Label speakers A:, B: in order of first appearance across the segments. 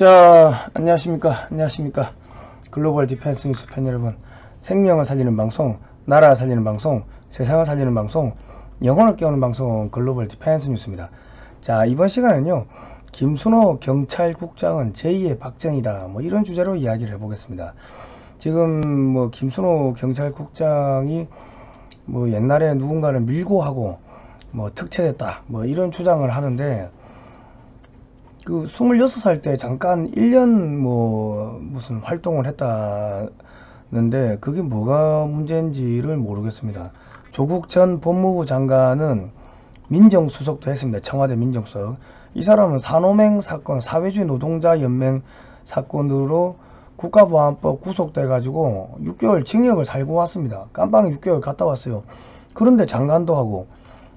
A: 자, 안녕하십니까. 글로벌 디펜스 뉴스 팬 여러분. 생명을 살리는 방송, 나라를 살리는 방송, 세상을 살리는 방송, 영혼을 깨우는 방송, 글로벌 디펜스 뉴스입니다. 자, 이번 시간은요, 김순호 경찰국장은 제2의 박정희다. 뭐 이런 주제로 이야기를 해보겠습니다. 지금 뭐 김순호 경찰국장이 뭐 옛날에 누군가를 밀고 하고 뭐 특채됐다. 뭐 이런 주장을 하는데, 그 26살 때 잠깐 1년 뭐 무슨 활동을 했다는데 그게 뭐가 문제인지를 모르겠습니다. 조국 전 법무부 장관은 민정수석도 했습니다. 청와대 민정수석. 이 사람은 산호맹 사건, 사회주의 노동자 연맹 사건으로 국가보안법 구속돼 가지고 6개월 징역을 살고 왔습니다. 깜빵에 6개월 갔다 왔어요. 그런데 장관도 하고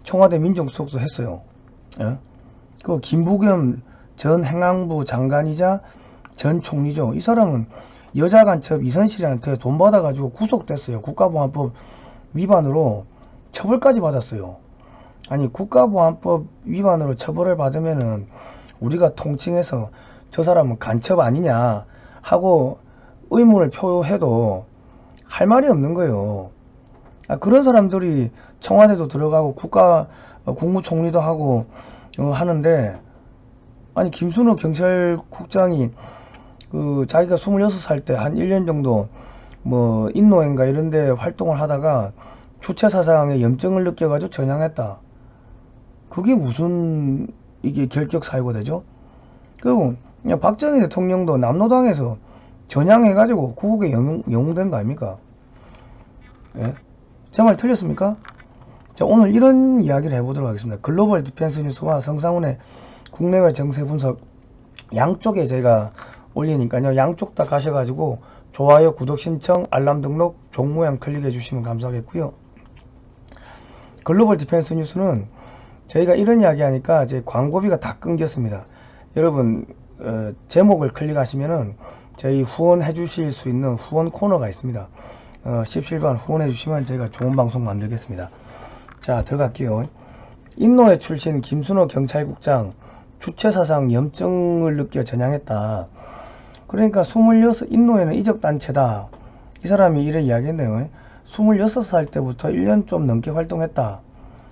A: 청와대 민정수석도 했어요. 예? 그 김부겸 전 행안부 장관이자 전 총리죠. 이 사람은 여자간첩 이선실한테 돈 받아가지고 구속됐어요. 국가보안법 위반으로 처벌까지 받았어요. 아니, 국가보안법 위반으로 처벌을 받으면은 우리가 통칭해서 저 사람은 간첩 아니냐 하고 의문을 표해도 할 말이 없는 거예요. 그런 사람들이 청와대도 들어가고 국무총리도 하고 하는데, 아니, 김순호 경찰국장이 자기가 26살 때 한 1년 정도 뭐 인노인가 이런데 활동을 하다가 주체사상에 염증을 느껴가지고 전향했다. 그게 무슨 이게 결격 사유가 되죠? 그리고 그냥 박정희 대통령도 남로당에서 전향해가지고 구국에 영웅된 거 아닙니까? 예? 제 말 틀렸습니까? 자, 오늘 이런 이야기를 해보도록 하겠습니다. 글로벌 디펜스 뉴스와 성상훈의 국내외 정세 분석 양쪽에 제가 올리니까요. 양쪽 다 가셔가지고 좋아요, 구독 신청, 알람 등록, 종 모양 클릭해 주시면 감사하겠고요. 글로벌 디펜스 뉴스는 저희가 이런 이야기 하니까 제 광고비가 다 끊겼습니다. 여러분 제목을 클릭하시면은 저희 후원해 주실 수 있는 후원 코너가 있습니다. 십실반 후원해 주시면 저희가 좋은 방송 만들겠습니다. 자, 들어갈게요. 인노회 출신 김순호 경찰국장 주체사상 염증을 느껴 전향했다. 그러니까 26 인노회는 이적단체다. 이 사람이 이래 이야기했네요. 26살 때부터 1년 좀 넘게 활동했다.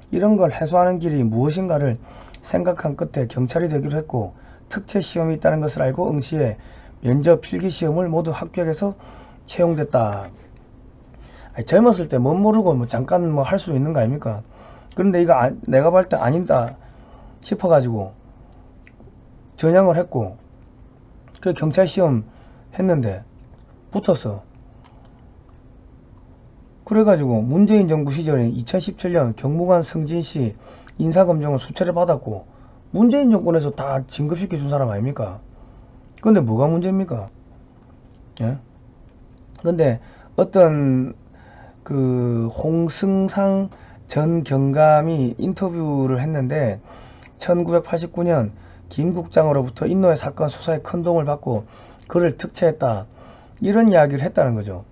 A: 이런 걸 해소하는 길이 무엇인가를 생각한 끝에 경찰이 되기로 했고, 특채 시험이 있다는 것을 알고 응시해 면접 필기시험을 모두 합격해서 채용됐다. 아니, 젊었을 때 못 모르고 뭐 잠깐 뭐 할 수 있는 거 아닙니까? 그런데 이거 내가 볼 때 아니다 싶어가지고 전향을 했고, 그 경찰 시험 했는데 붙었어. 그래가지고 문재인 정부 시절에 2017년 경무관 승진시 인사검증을 수차례 받았고, 문재인 정권에서 다 진급시켜 준 사람 아닙니까? 근데 뭐가 문제입니까? 예? 근데 어떤 그 홍승상 전 경감이 인터뷰를 했는데 1989년 김 국장으로부터 인노회 사건 수사에 큰 도움을 받고 그를 특채했다. 이런 이야기를 했다는 거죠.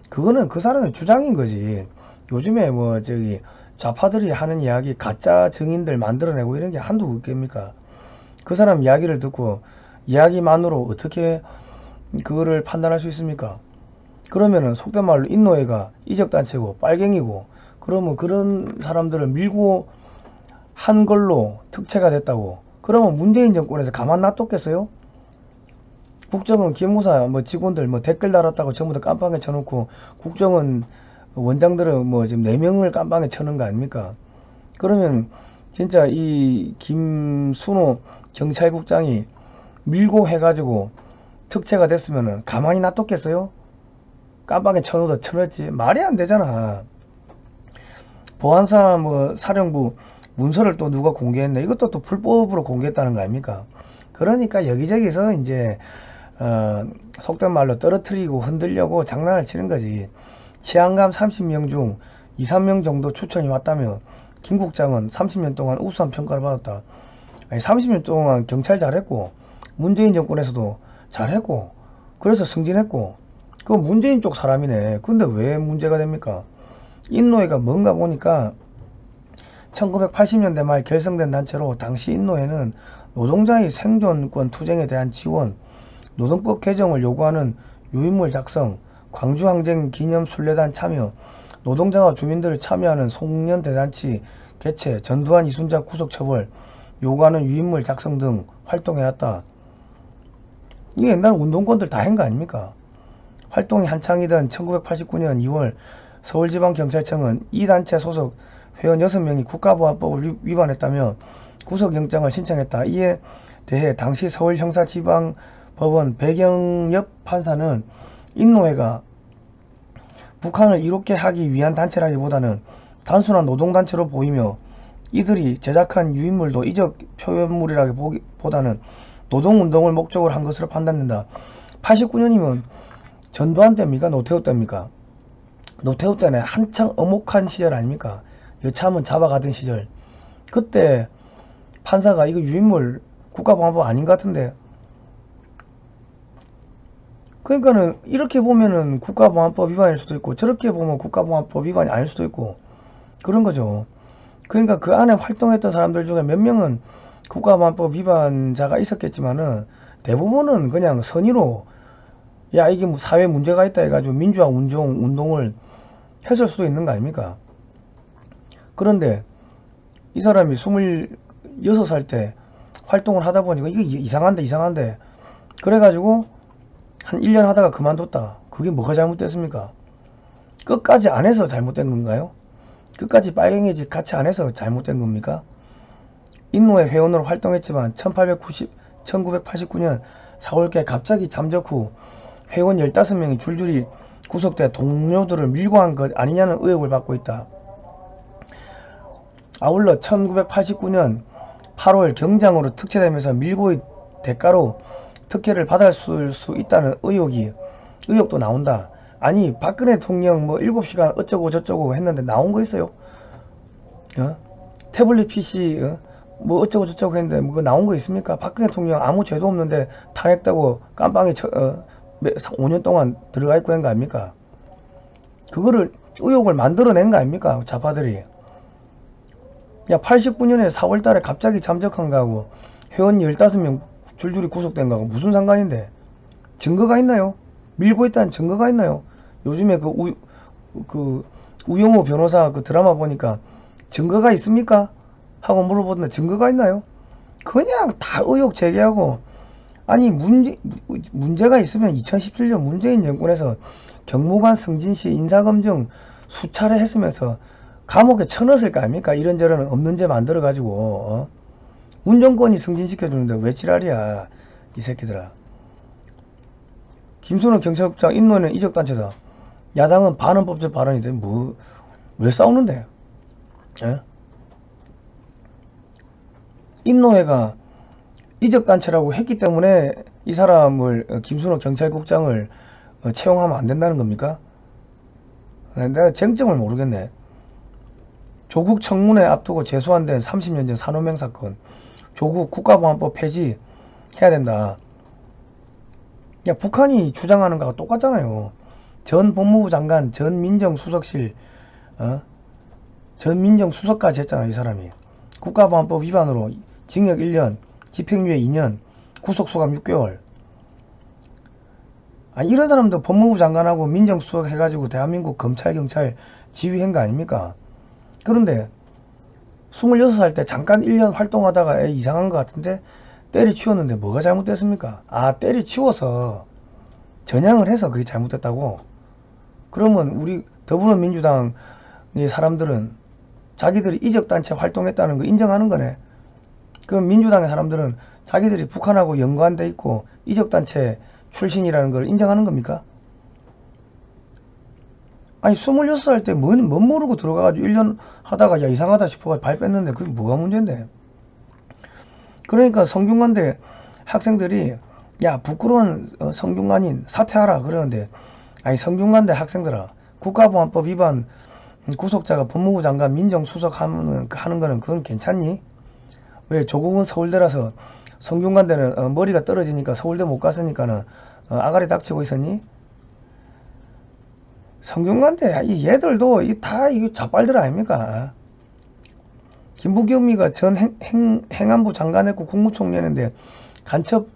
A: 그거는 그 사람의 주장인 거지. 요즘에 뭐 저기 좌파들이 하는 이야기, 가짜 증인들 만들어내고 이런 게 한두 없겠습니까? 그 사람 이야기를 듣고 이야기만으로 어떻게 그거를 판단할 수 있습니까? 그러면은 속된 말로 인노회가 이적단체고 빨갱이고, 그러면 그런 사람들을 밀고 한 걸로 특채가 됐다고, 그러면 문재인 정권에서 가만 놔뒀겠어요? 국정원 기무사 뭐 직원들 뭐 댓글 달았다고 전부 다 깜빵에 쳐놓고, 국정원 원장들은 뭐 지금 4명을 깜빵에 쳐놓은 거 아닙니까? 그러면 진짜 이 김순호 경찰국장이 밀고 해가지고 특채가 됐으면은 가만히 놔뒀겠어요? 깜빵에 쳐놓다 쳐놨지. 말이 안 되잖아. 보안사 뭐 사령부 문서를 또 누가 공개했네. 이것도 또 불법으로 공개했다는 거 아닙니까? 그러니까 여기저기서 이제 속된 말로 떨어뜨리고 흔들려고 장난을 치는 거지. 치안감 30명 중 2, 3명 정도 추천이 왔다면 김 국장은 30년 동안 우수한 평가를 받았다. 아니, 30년 동안 경찰 잘했고 문재인 정권에서도 잘했고 그래서 승진했고, 그 문재인 쪽 사람이네. 근데 왜 문제가 됩니까? 인노회가 뭔가 보니까 1980년대 말 결성된 단체로, 당시 인노회는 노동자의 생존권 투쟁에 대한 지원, 노동법 개정을 요구하는 유인물 작성, 광주항쟁 기념 순례단 참여, 노동자와 주민들을 참여하는 송년 대잔치 개최, 전두환 이순자 구속 처벌 요구하는 유인물 작성 등 활동해왔다. 이게 옛날 운동권들 다 한 거 아닙니까? 활동이 한창이던 1989년 2월 서울지방경찰청은 이 단체 소속 회원 6명이 국가보안법을 위반했다며 구속영장을 신청했다. 이에 대해 당시 서울형사지방법원 배경엽 판사는 인노회가 북한을 이롭게 하기 위한 단체라기보다는 단순한 노동단체로 보이며 이들이 제작한 유인물도 이적 표현물이라기보다는 노동운동을 목적으로 한 것으로 판단된다. 89년이면 전두환 때입니까? 노태우 때입니까? 노태우 때는 한창 엄혹한 시절 아닙니까? 여차하면 잡아가던 시절. 그때 판사가 이거 유인물 국가보안법 아닌 것 같은데, 그러니까는 이렇게 보면은 국가보안법 위반일 수도 있고 저렇게 보면 국가보안법 위반이 아닐 수도 있고 그런 거죠. 그러니까 그 안에 활동했던 사람들 중에 몇 명은 국가보안법 위반자가 있었겠지만은 대부분은 그냥 선의로 야 이게 뭐 사회 문제가 있다 해가지고 민주화 운동을 했을 수도 있는 거 아닙니까? 그런데 이 사람이 26살 때 활동을 하다 보니까 이게 이상한데 그래가지고 한 1년 하다가 그만뒀다. 그게 뭐가 잘못됐습니까? 끝까지 안 해서 잘못된 건가요? 끝까지 빨갱이짓 같이 안 해서 잘못된 겁니까? 인노회 회원으로 활동했지만 1989년 4월께 갑자기 잠적 후 회원 15명이 줄줄이 구속돼 동료들을 밀고 한 것 아니냐는 의혹을 받고 있다. 아울러 1989년 8월 경장으로 특채되면서 밀고의 대가로 특혜를 받을 수 있다는 의혹도 나온다. 아니 박근혜 대통령 뭐 7시간 어쩌고 저쩌고 했는데 나온 거 있어요? 태블릿 PC 뭐 어쩌고 저쩌고 했는데 뭐 나온 거 있습니까? 박근혜 대통령 아무 죄도 없는데 탄핵되고 깜빵에 5년 동안 들어가 있고 한 거 아닙니까? 그거를 의혹을 만들어낸 거 아닙니까? 좌파들이. 야 89년에 4월달에 갑자기 잠적한 거하고 회원 15명 줄줄이 구속된 거하고 무슨 상관인데? 증거가 있나요? 밀고 있다는 증거가 있나요? 요즘에 그 우영우 변호사 그 드라마 보니까 증거가 있습니까? 하고 물어보던데 증거가 있나요? 그냥 다 의혹 제기하고. 아니 문제가 있으면 2017년 문재인 정권에서 경무관 승진씨 인사검증 수차례 했으면서 감옥에 쳐넣었을 거 아닙니까? 이런저런 없는 죄 만들어 가지고 문정권이 승진시켜주는데 왜 지랄이야 이 새끼들아. 김순호 경찰국장 인노는 이적단체다. 야당은 반헌법적 발언이 돼. 뭐 왜 싸우는데? 에? 인노회가 이적단체라고 했기 때문에 이 사람을 김순호 경찰국장을 채용하면 안 된다는 겁니까? 내가 쟁점을 모르겠네. 조국 청문회 앞두고 재소환된 30년 전 산호명 사건, 조국 국가보안법 폐지 해야 된다. 야 북한이 주장하는 거하고 똑같잖아요. 전 법무부 장관, 전 민정수석실, 전 민정수석까지 했잖아 이 사람이. 국가보안법 위반으로 징역 1년, 집행유예 2년, 구속소감 6개월. 아니 이런 사람도 법무부 장관하고 민정수석 해가지고 대한민국 검찰 경찰 지휘한 거 아닙니까? 그런데 26살 때 잠깐 1년 활동하다가 이상한 것 같은데 때려치웠는데 뭐가 잘못됐습니까? 아 때려치워서 전향을 해서 그게 잘못됐다고? 그러면 우리 더불어민주당의 사람들은 자기들이 이적단체 활동했다는 거 인정하는 거네. 그럼 민주당의 사람들은 자기들이 북한하고 연관돼 있고 이적단체 출신이라는 걸 인정하는 겁니까? 아니 26살 때 뭔 모르고 들어가가지고 1년 하다가 야 이상하다 싶어가지고 발 뺐는데 그게 뭐가 문제인데? 그러니까 성균관대 학생들이 야 부끄러운 성균관인 사퇴하라 그러는데, 아니 성균관대 학생들아, 국가보안법 위반 구속자가 법무부 장관 민정수석 하는 거는 그건 괜찮니? 왜 조국은 서울대라서 성균관대는 머리가 떨어지니까 서울대 못 갔으니까는 아가리 닥치고 있었니? 성균관대 이 얘들도 다 이거 자빨들 아닙니까? 김부겸이가 전 행안부 장관 했고 국무총리 했는데 간첩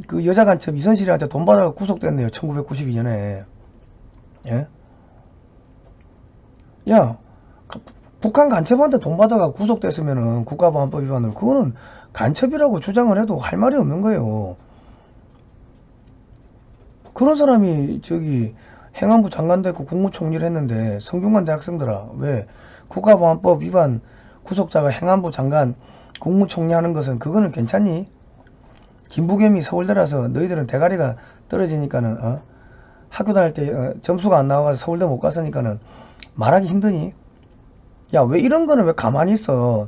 A: 그 여자 간첩 이선실한테 돈 받아가 구속됐네요. 1992년에. 예? 야, 북한 간첩한테 돈 받아가 구속됐으면은 국가보안법 위반으로 그거는 간첩이라고 주장을 해도 할 말이 없는 거예요. 그런 사람이 저기 행안부 장관 됐고 국무총리를 했는데 성균관 대학생들아 왜 국가보안법 위반 구속자가 행안부 장관 국무총리 하는 것은 그거는 괜찮니? 김부겸이 서울대라서 너희들은 대가리가 떨어지니까는 학교 다닐 때 점수가 안 나와서 서울대 못 갔으니까는 말하기 힘드니? 야, 왜 이런 거는 왜 가만히 있어?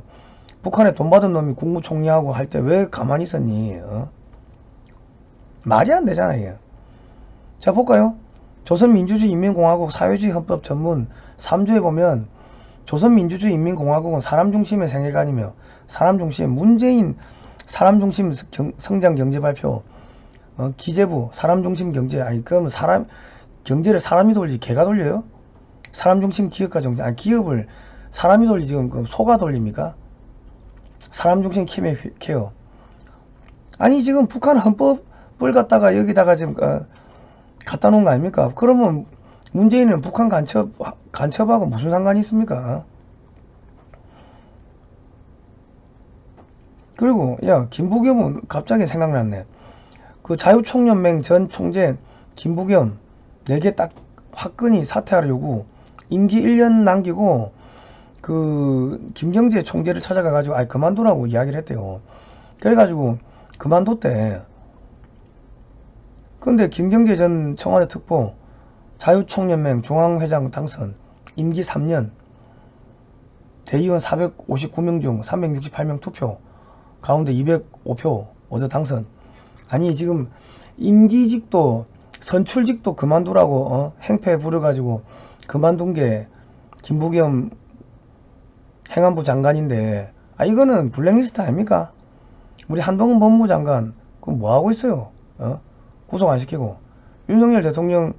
A: 북한에 돈 받은 놈이 국무총리하고 할 때 왜 가만히 있었니? 말이 안 되잖아 이게. 자 볼까요? 조선민주주의 인민공화국 사회주의 헌법 전문 3조에 보면 조선민주주의 인민공화국은 사람중심의 생애관이며 사람중심 문재인 사람중심 성장경제발표 기재부 사람중심 경제 아니 그러면 사람 경제를 사람이 돌리지 개가 돌려요? 사람중심 기업가 정책 아니 기업을 사람이 돌리지 지금 그 소가 돌립니까? 사람중심 케어 아니 지금 북한 헌법을 갖다가 여기다가 지금 갖다 놓은 거 아닙니까? 그러면 문재인은 북한 간첩하고 무슨 상관이 있습니까? 그리고 야 김부겸은 갑자기 생각났네. 그 자유총연맹 전 총재 김부겸 4개 딱 화끈히 사퇴하려고 임기 1년 남기고 그 김경재 총재를 찾아가 가지고 그만두라고 이야기를 했대요. 그래가지고 그만뒀대. 근데 김경재 전 청와대 특보 자유총연맹 중앙회장 당선 임기 3년 대의원 459명 중 368명 투표 가운데 205표 얻어 당선. 아니 지금 임기직도 선출직도 그만두라고 행패 부려가지고 그만둔 게 김부겸 행안부 장관인데 이거는 블랙리스트 아닙니까? 우리 한동훈 법무부 장관 그럼 뭐하고 있어요? 구속 안 시키고 윤석열 대통령님은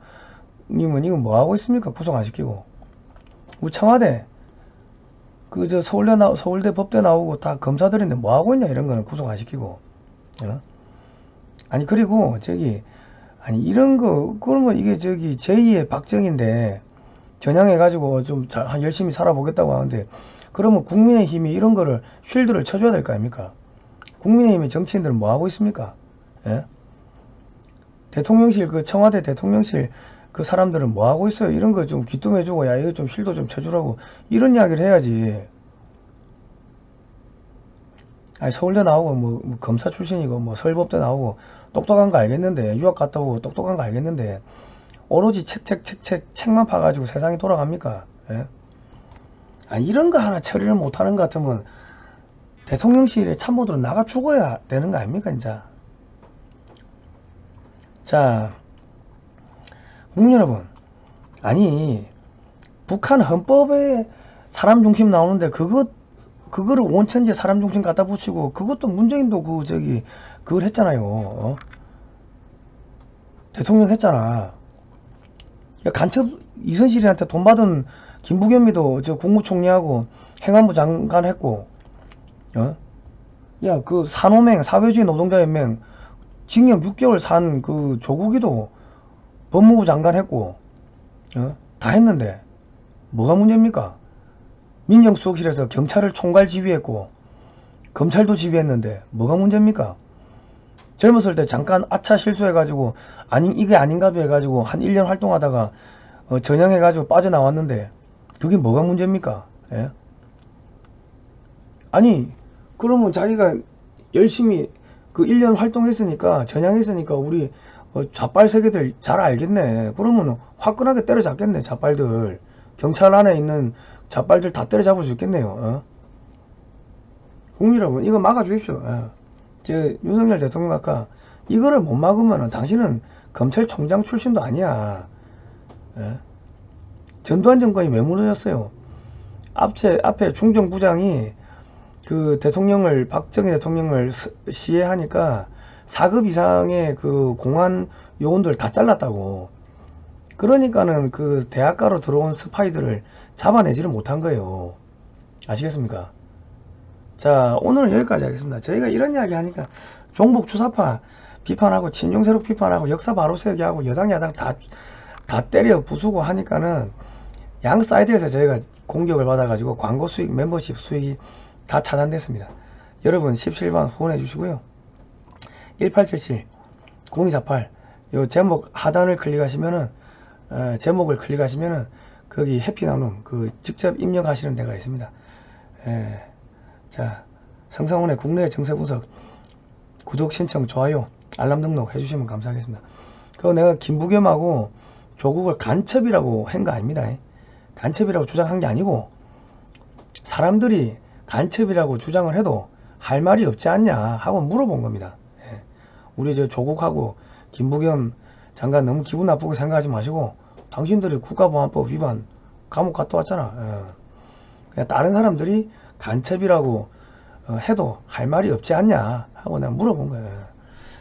A: 이거 뭐하고 있습니까? 구속 안 시키고 우리 청와대 그 저 서울대 법대 나오고 다 검사들인데 뭐하고 있냐 이런 거는 구속 안 시키고 아니 그리고 저기 아니 이런 거 그러면 이게 저기 제2의 박정희인데 전향해가지고 좀 열심히 살아보겠다고 하는데 그러면 국민의힘이 이런 거를 쉴드를 쳐줘야 될 거 아닙니까? 국민의힘의 정치인들은 뭐하고 있습니까? 예? 대통령실 그 청와대 대통령실 그 사람들은 뭐하고 있어요? 이런 거 좀 귀뚱해주고 야 이거 좀 쉴드 좀 쳐주라고 이런 이야기를 해야지. 아니 서울대 나오고 뭐 검사 출신이고 뭐 서울법대 나오고 똑똑한 거 알겠는데 유학 갔다 오고 똑똑한 거 알겠는데 오로지 책만 파가지고 세상이 돌아갑니까? 예? 이런 거 하나 처리를 못하는 것 같으면 대통령실에 참모들은 나가 죽어야 되는 거 아닙니까 진짜. 자 국민 여러분 아니 북한 헌법에 사람 중심 나오는데 그거를 원천지에 사람 중심 갖다 붙이고 그것도 문재인도 그걸 했잖아요. 대통령 했잖아. 야, 간첩 이선실이한테 돈 받은 김부겸이도 저 국무총리하고 행안부 장관 했고 야 그 산호맹 사회주의 노동자연맹 징역 6개월 산 그 조국이도 법무부 장관 했고 다 했는데 뭐가 문제입니까? 민정수석실에서 경찰을 총괄 지휘했고 검찰도 지휘했는데 뭐가 문제입니까? 젊었을 때 잠깐 아차 실수해가지고 이게 아닌가도 해가지고 한 1년 활동하다가 전향해가지고 빠져나왔는데 그게 뭐가 문제입니까? 예? 아니 그러면 자기가 열심히 그 1년 활동했으니까 전향했으니까 우리 좌빨 세계들 잘 알겠네. 그러면 화끈하게 때려잡겠네. 좌빨들 경찰 안에 있는 좌빨들 다 때려잡을 수 있겠네요. 국민 여러분 이거 막아주십시오. 저 윤석열 대통령 아까 이거를 못 막으면 당신은 검찰총장 출신도 아니야. 전두환 정권이 왜 무너졌어요? 앞에 중정부장이 그 대통령을 박정희 대통령을 시해하니까 4급 이상의 그 공안 요원들 다 잘랐다고. 그러니까는 그 대학가로 들어온 스파이들을 잡아내지를 못한 거예요. 아시겠습니까? 자 오늘은 여기까지 하겠습니다. 저희가 이런 이야기 하니까 종북 주사파 비판하고 친중세력 비판하고 역사 바로 세우기하고 여당 야당 다 때려 부수고 하니까는 양 사이드에서 저희가 공격을 받아가지고 광고 수익, 멤버십 수익이 다 차단됐습니다. 여러분 17번 후원해 주시고요. 1877 0248 요 제목 하단을 클릭하시면은 제목을 클릭하시면은 거기 해피나눔 그 직접 입력하시는 데가 있습니다. 자, 성상훈의 국내 정세 분석 구독 신청 좋아요 알람 등록 해주시면 감사하겠습니다. 그거 내가 김부겸하고 조국을 간첩이라고 한 거 아닙니다. 간첩이라고 주장한 게 아니고 사람들이 간첩이라고 주장을 해도 할 말이 없지 않냐 하고 물어본 겁니다. 우리 저 조국하고 김부겸 장관 너무 기분 나쁘게 생각하지 마시고 당신들이 국가보안법 위반 감옥 갔다 왔잖아. 그냥 다른 사람들이 간첩이라고 해도 할 말이 없지 않냐 하고 내가 물어본 거예요.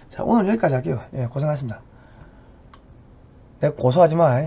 A: 자, 오늘 여기까지 할게요. 고생하셨습니다. 내가 고소하지 마.